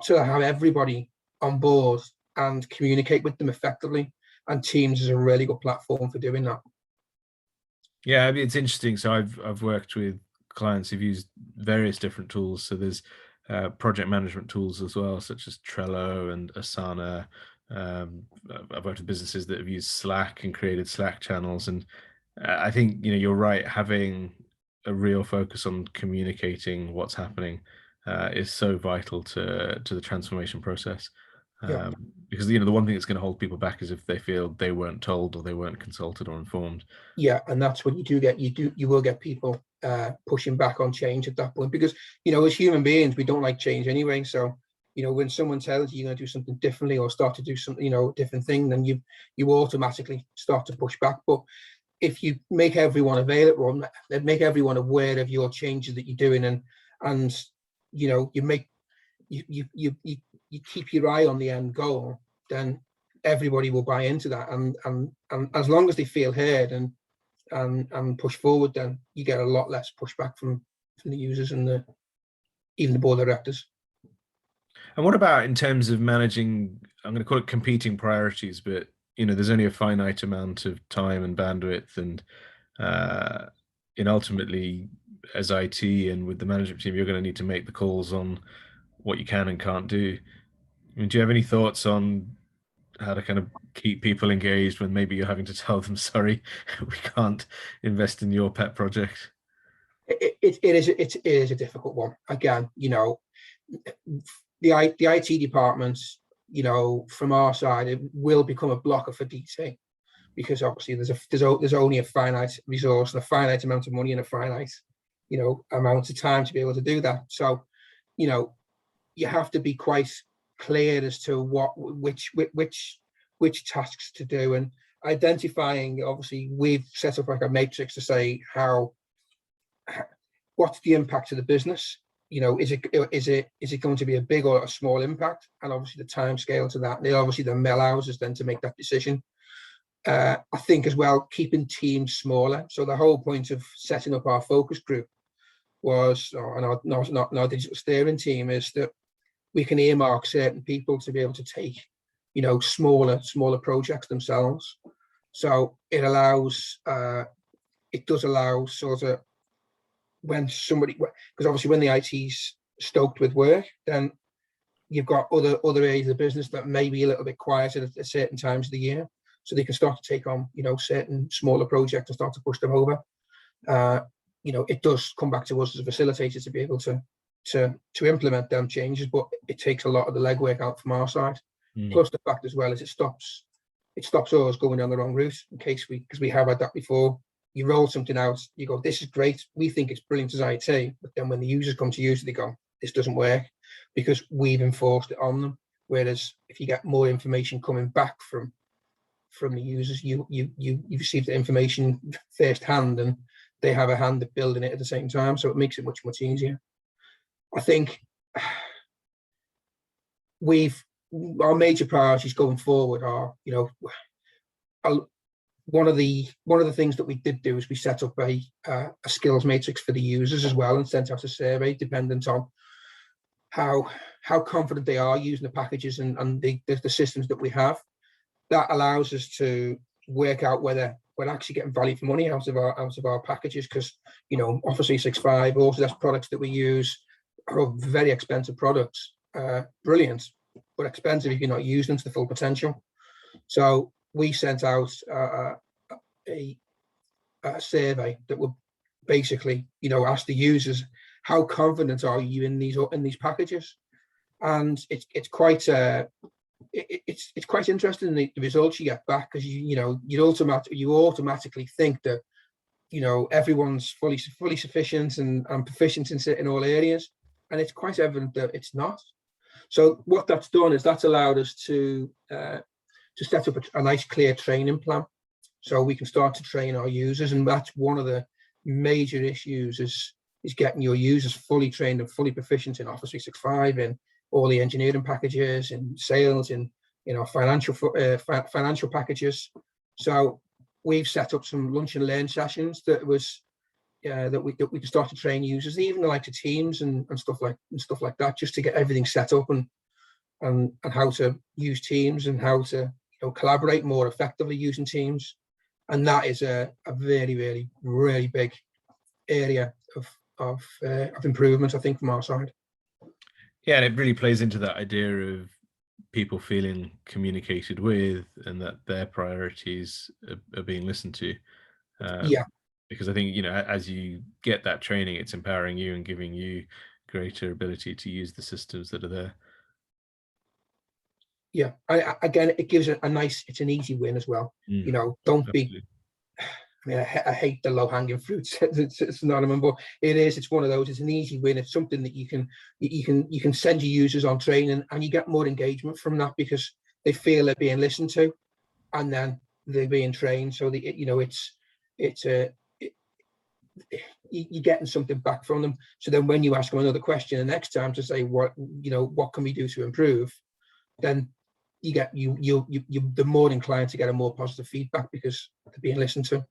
have everybody on board and communicate with them effectively. And Teams is a really good platform for doing that. Yeah, I mean, it's interesting. So I've worked with clients who've used various different tools. So there's project management tools as well, such as Trello and Asana. I've worked with businesses that have used Slack and created Slack channels, and I think you're right. Having a real focus on communicating what's happening is so vital to the transformation process. Because the one thing that's going to hold people back is if they feel they weren't told or they weren't consulted or informed. Yeah, and that's what you will get people pushing back on change at that point, because as human beings we don't like change anyway. So when someone tells you you're going to do something differently or start to do something different thing, then you automatically start to push back. But if you make everyone available, make everyone aware of your changes that you're doing, and you keep your eye on the end goal, then everybody will buy into that, and as long as they feel heard and push forward, then you get a lot less pushback from the users and even the board of directors. And what about in terms of managing, I'm going to call it competing priorities, but there's only a finite amount of time and bandwidth, and ultimately as IT and with the management team, you're going to need to make the calls on what you can and can't do. I mean, do you have any thoughts on how to kind of keep people engaged when maybe you're having to tell them, sorry, we can't invest in your pet project? It is a difficult one. Again, the IT departments, from our side, it will become a blocker for DT, because obviously there's only a finite resource and a finite amount of money and a finite amount of time to be able to do that. So you have to be quite clear as to which tasks to do, and identifying. Obviously, we've set up like a matrix to say what's the impact of the business. Is it going to be a big or a small impact, and obviously the time scale to that. And obviously the allows us then to make that decision. I think as well, keeping teams smaller. So the whole point of setting up our focus group was, and our digital steering team, is that we can earmark certain people to be able to take, smaller projects themselves. So it does allow sort of when somebody, because obviously when the IT's stoked with work, then you've got other areas of the business that may be a little bit quieter at certain times of the year, so they can start to take on, certain smaller projects and start to push them over. It does come back to us as a facilitator to be able to implement them changes, but it takes a lot of the legwork out from our side. Plus the fact as well is it stops us going down the wrong route, in case because we have had that before. You roll something out, you go, this is great, we think it's brilliant as IT, but then when the users come to use it, they go, this doesn't work, because we've enforced it on them. Whereas if you get more information coming back from the users, you receive the information firsthand, and they have a hand at building it at the same time, so it makes it much easier. I think our major priorities going forward are, one of the things that we did do is we set up a skills matrix for the users as well, and sent out a survey dependent on how confident they are using the packages and the systems that we have. That allows us to work out whether we're actually getting value for money out of our packages, because Office 365, Autodesk products that we use are very expensive products. Brilliant, but expensive if you're not using them to the full potential. So we sent out a survey that would basically, ask the users, how confident are you in these packages? and it's quite it's quite interesting, the results you get back, because you automatically think that everyone's fully sufficient and proficient in all areas, and it's quite evident that it's not. So what that's done is that's allowed us to set up a nice clear training plan, so we can start to train our users. And that's one of the major issues, is getting your users fully trained and fully proficient in Office 365, in all the engineering packages, in sales, in financial packages. So we've set up some lunch and learn sessions that we can start to train users, even the likes of Teams and stuff like that, just to get everything set up, and how to use Teams, and how to collaborate more effectively using Teams. And that is a very, very, really big area of improvement, I think, from our side. Yeah, and it really plays into that idea of people feeling communicated with, and that their priorities are being listened to. Yeah. Because I think, as you get that training, it's empowering you and giving you greater ability to use the systems that are there. Yeah. Again, it gives it's an easy win as well. Don't be, I hate the low-hanging fruits. It's not a but it's one of those. It's an easy win. It's something that you can send your users on training, and you get more engagement from that, because they feel they're being listened to, and then they're being trained. So you're getting something back from them. So then when you ask them another question the next time to say what can we do to improve, then you're more inclined to get a more positive feedback, because they're being listened to.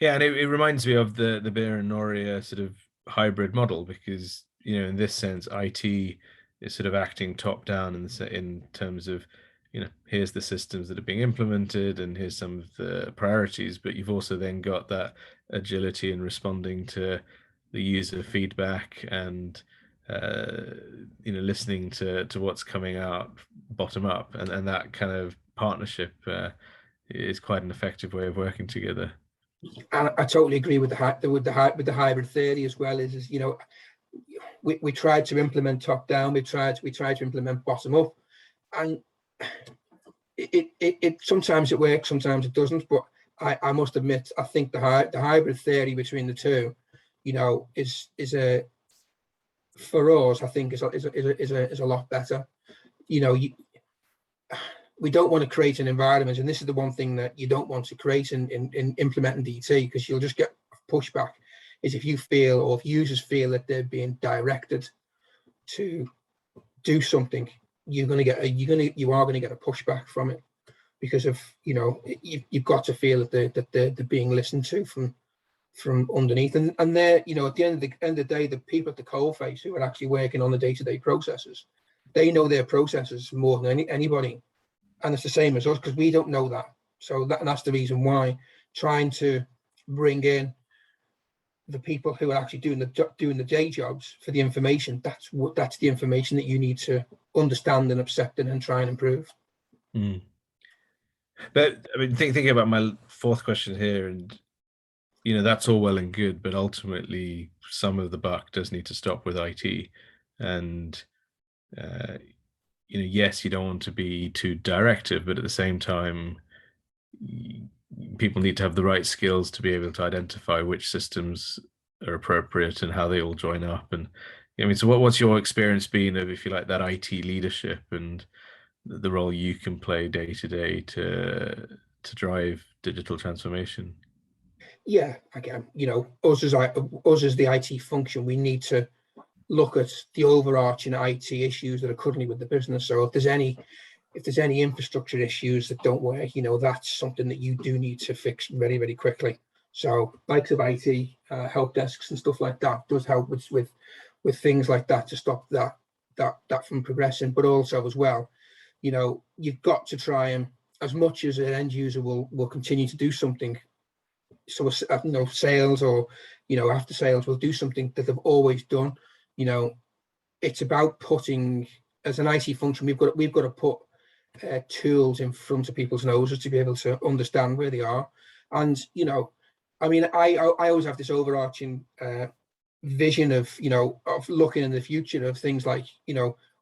Yeah, and it reminds me of the Beer and Noria sort of hybrid model, because in this sense, IT is sort of acting top down in terms of here's the systems that are being implemented, and here's some of the priorities, but you've also then got that agility in responding to the user feedback, and listening to what's coming out bottom up, and that kind of partnership is quite an effective way of working together. And I totally agree with the hybrid theory as well. We tried to implement top down, we tried to implement bottom up, and it sometimes it works, sometimes it doesn't. But I must admit, I think the hybrid theory between the two, is a, for us, I think is a lot better. We don't want to create an environment, and this is the one thing that you don't want to create in implementing DT, because you'll just get pushback, is if you feel, or if users feel, that they're being directed to do something, you are going to get a pushback from it, because of you've got to feel that they're being listened to from underneath, and they're at the end of the day, the people at the coalface who are actually working on the day-to-day processes, they know their processes more than anybody. And it's the same as us, because we don't know that. So that's the reason why trying to bring in the people who are actually doing the day jobs for the information, that's the information that you need to understand and accept and try and improve. But I mean, thinking about my fourth question here, and that's all well and good, but ultimately some of the buck does need to stop with IT, and yes, you don't want to be too directive, but at the same time, people need to have the right skills to be able to identify which systems are appropriate and how they all join up. And so what's your experience been of, if you like, that IT leadership and the role you can play day to day to drive digital transformation? Yeah, again, us as the IT function, we need to look at the overarching IT issues that are currently with the business. So if there's any infrastructure issues that don't work, that's something that you do need to fix very, very quickly. So likes of IT help desks and stuff like that does help with things like that, to stop that from progressing. But also as well, you've got to try, and as much as an end user will continue to do something, so sales or after sales will do something that they've always done. It's about putting, as an IT function, we've got to put tools in front of people's noses to be able to understand where they are. And I always have this overarching vision of looking in the future of things like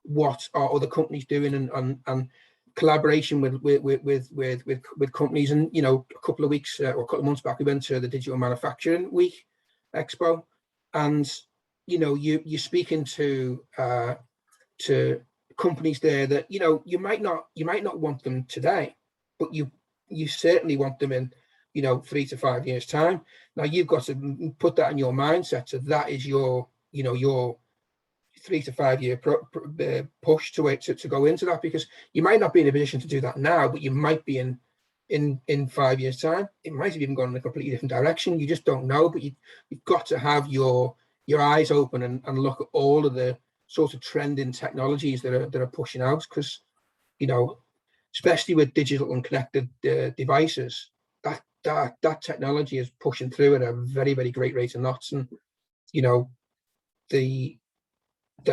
what are other companies doing, and collaboration with companies. And a couple of weeks or a couple of months back, we went to the Digital Manufacturing Week Expo, and you're speaking to companies there that you might not want them today, but you certainly want them in 3 to 5 years time. Now you've got to put that in your mindset, so that is your 3 to 5 year push to go into that, because you might not be in a position to do that now, but you might be in 5 years time. It might have even gone in a completely different direction. You just don't know, but you've got to have your eyes open and look at all of the sort of trending technologies that are pushing out, because especially with digital and connected devices, that technology is pushing through at a very, very great rate of knots. And the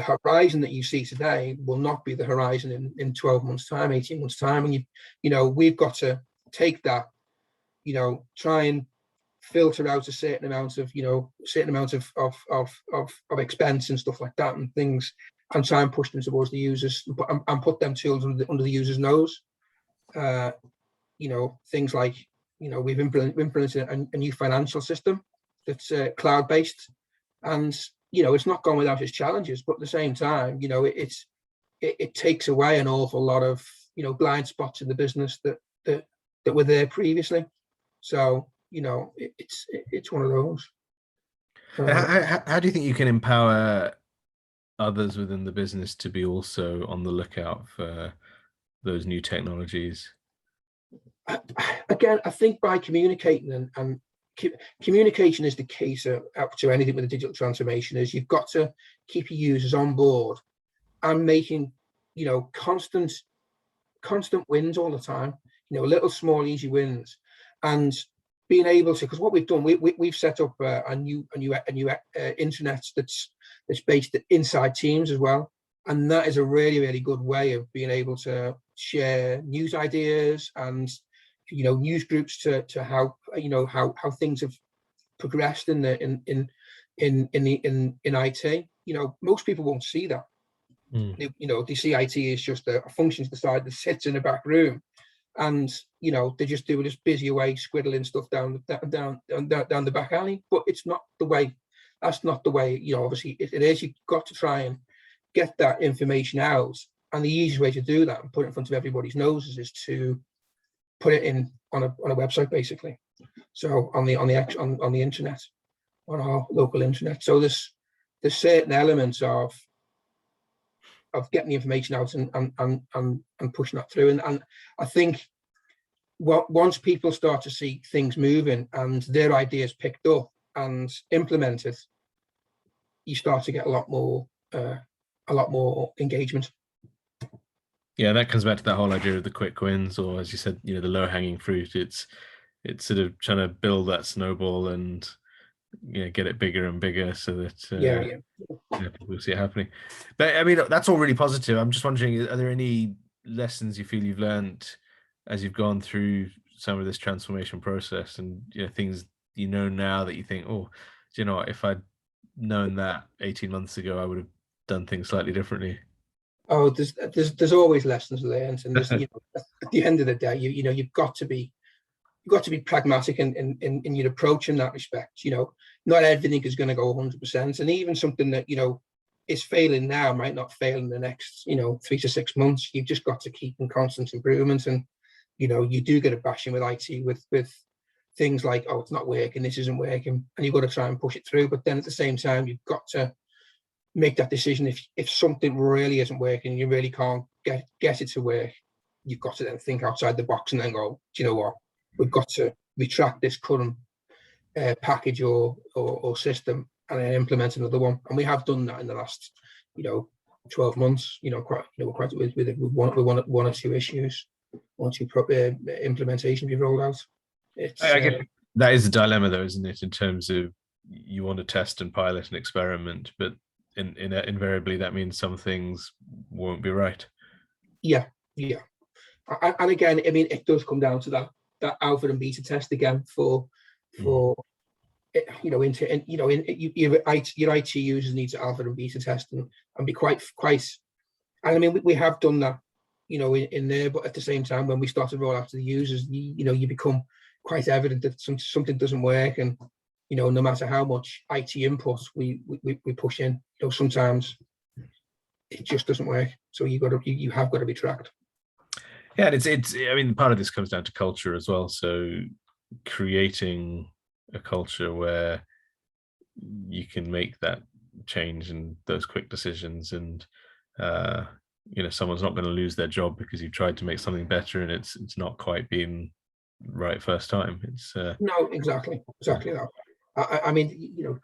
horizon that you see today will not be the horizon in 12 months time, 18 months time. And we've got to take that, try and filter out a certain amount of expense and stuff like that and things, and try and push them towards the users, and put them tools under the user's nose. Things like we've implemented a new financial system that's cloud-based, and it's not gone without its challenges, but at the same time, it takes away an awful lot of blind spots in the business that were there previously. So it's one of those. How do you think you can empower others within the business to be also on the lookout for those new technologies? Again, I think by communicating, and communication is the key to anything with the digital transformation. Is you've got to keep your users on board and making constant wins all the time. Little small easy wins, and being able to, because what we've done, we've set up a new intranet that's based inside Teams as well, and that is a really, really good way of being able to share news ideas and news groups to how how things have progressed in IT. Most people won't see that. They see IT as just a function to the side that sits in the back room, and they just do this busy away squiddling stuff down the back alley. But it's not the way. That's not the way. Obviously it is. You've got to try and get that information out, and the easiest way to do that and put it in front of everybody's noses is to put it in on a website, basically. So on the internet, on our local internet. So there's certain elements of getting the information out and pushing that through. And I think once people start to see things moving and their ideas picked up and implemented, you start to get a lot more engagement. Yeah, that comes back to that whole idea of the quick wins, or as you said, the low hanging fruit. It's sort of trying to build that snowball and get it bigger and bigger, so that people see it happening. But I mean, that's all really positive. I'm just wondering, are there any lessons you feel you've learned as you've gone through some of this transformation process, and things now that you think, oh, do you know what, if I'd known that 18 months ago, I would have done things slightly differently? Oh, there's always lessons learned, and there's at the end of the day, you've got to be pragmatic in your approach in that respect. Not everything is going to go 100%, and even something that is failing now might not fail in the next 3 to 6 months. You've just got to keep in constant improvement, and you do get a bashing with IT with things like, oh, it's not working, this isn't working, and you've got to try and push it through. But then at the same time, you've got to make that decision. If something really isn't working, you really can't get it to work, you've got to then think outside the box and then go, do you know what, we've got to retract this current package or system and then implement another one. And we have done that in the last 12 months. Quite with one or two issues, one or two implementations we've rolled out. I guess that is a dilemma, though, isn't it? In terms of you want to test and pilot and experiment, but invariably that means some things won't be right. Yeah. And again, I mean, it does come down to that alpha and beta test again for your IT users need to alpha and beta test and be quite And I mean, we have done that, in there, but at the same time, when we start to roll out to the users, you become quite evident that something doesn't work, and no matter how much IT input we push in, sometimes it just doesn't work. So you have got to be tracked. Yeah, and it's I mean, part of this comes down to culture as well. So creating a culture where you can make that change and those quick decisions, and someone's not going to lose their job because you've tried to make something better and it's not quite been right first time. It's No, exactly that. I mean,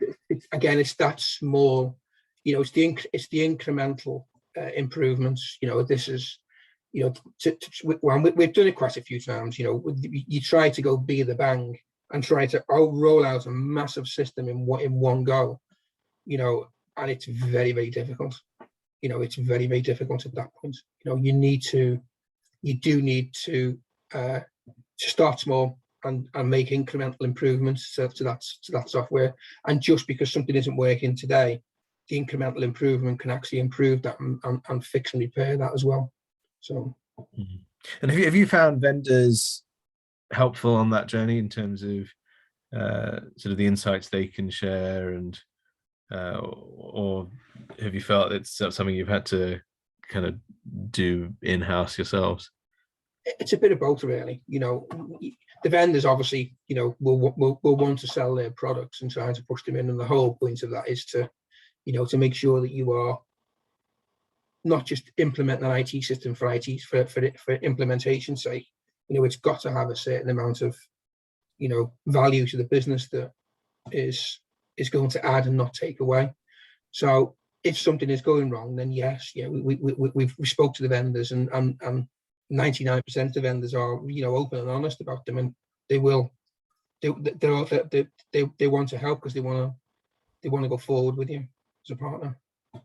again, it's that small, it's the incremental improvements. This is, we've done it quite a few times. You try to go be the bang and try to roll out a massive system in one go, and it's very, very difficult. It's very, very difficult at that point. You do need to start small and make incremental improvements to that software. And just because something isn't working today, the incremental improvement can actually improve that and fix and repair that as well. So, and have you found vendors helpful on that journey in terms of sort of the insights they can share, and or have you felt it's something you've had to kind of do in-house yourselves? It's a bit of both, really. The vendors obviously, will want to sell their products and trying to push them in, and the whole point of that is to, to make sure that you are not just implementing an IT system for implementation's sake. It's got to have a certain amount of, value to the business that is going to add and not take away. So if something is going wrong, then yes, we spoke to the vendors, and 99% of the vendors are, open and honest about them, and they want to help because they want to go forward with you as a partner.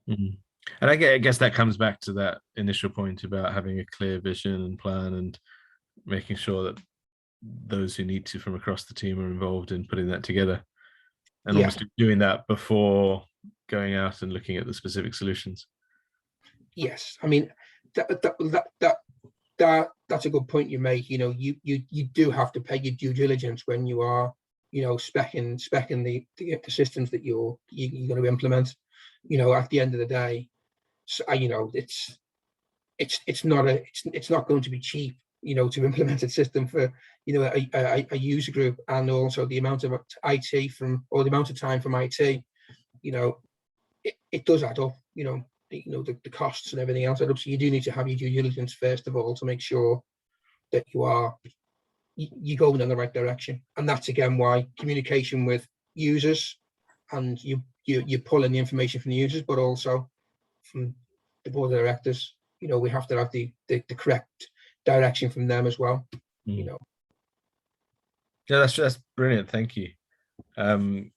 Mm-hmm. And I guess that comes back to that initial point about having a clear vision and plan, and making sure that those who need to from across the team are involved in putting that together, and almost doing that before going out and looking at the specific solutions. Yes, I mean that's a good point you make. You do have to pay your due diligence when you are, specing the systems that you're going to implement. At the end of the day, so, it's not going to be cheap, to implement a system for, a user group, and also the amount of IT or the amount of time from IT, it does add up, the costs and everything else add up. So you do need to have your due diligence first of all to make sure that you're going in the right direction. And that's again why communication with users, and you pull in the information from the users, but also from the board of directors. We have to have the correct direction from them as well. Yeah, that's brilliant. Thank you. And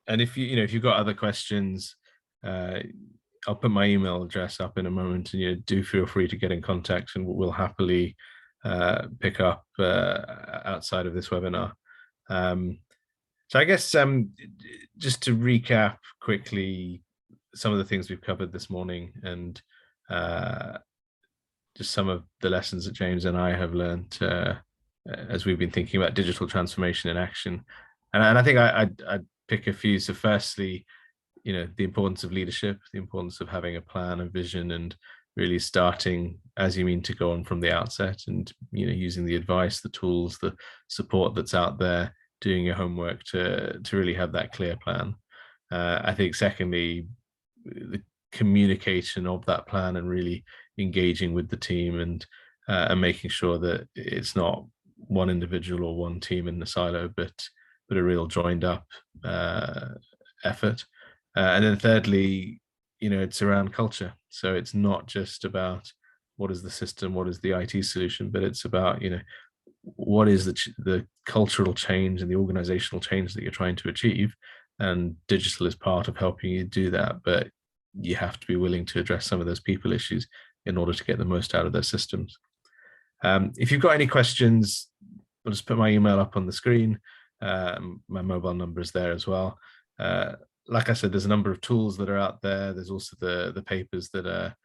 if you've got other questions, I'll put my email address up in a moment, and do feel free to get in contact, and we'll happily pick up outside of this webinar. So I guess just to recap quickly some of the things we've covered this morning, and just some of the lessons that James and I have learned as we've been thinking about digital transformation in action. And I think I'd pick a few. So firstly, the importance of leadership, the importance of having a plan, a vision, and really starting as you mean to go on from the outset, and using the advice, the tools, the support that's out there, doing your homework to really have that clear plan. I think secondly, the communication of that plan, and really engaging with the team, and making sure that it's not one individual or one team in the silo, but a real joined up effort. And then thirdly, it's around culture. So it's not just about what is the system, what is the IT solution, but it's about, what is the cultural change and the organizational change that you're trying to achieve. And digital is part of helping you do that, but you have to be willing to address some of those people issues in order to get the most out of their systems. If you've got any questions, I'll just put my email up on the screen. My mobile number is there as well. Like I said, there's a number of tools that are out there. There's also the papers that are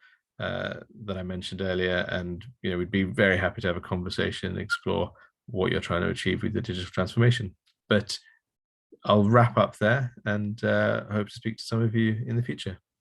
that I mentioned earlier, and we'd be very happy to have a conversation and explore what you're trying to achieve with the digital transformation. But I'll wrap up there, and hope to speak to some of you in the future.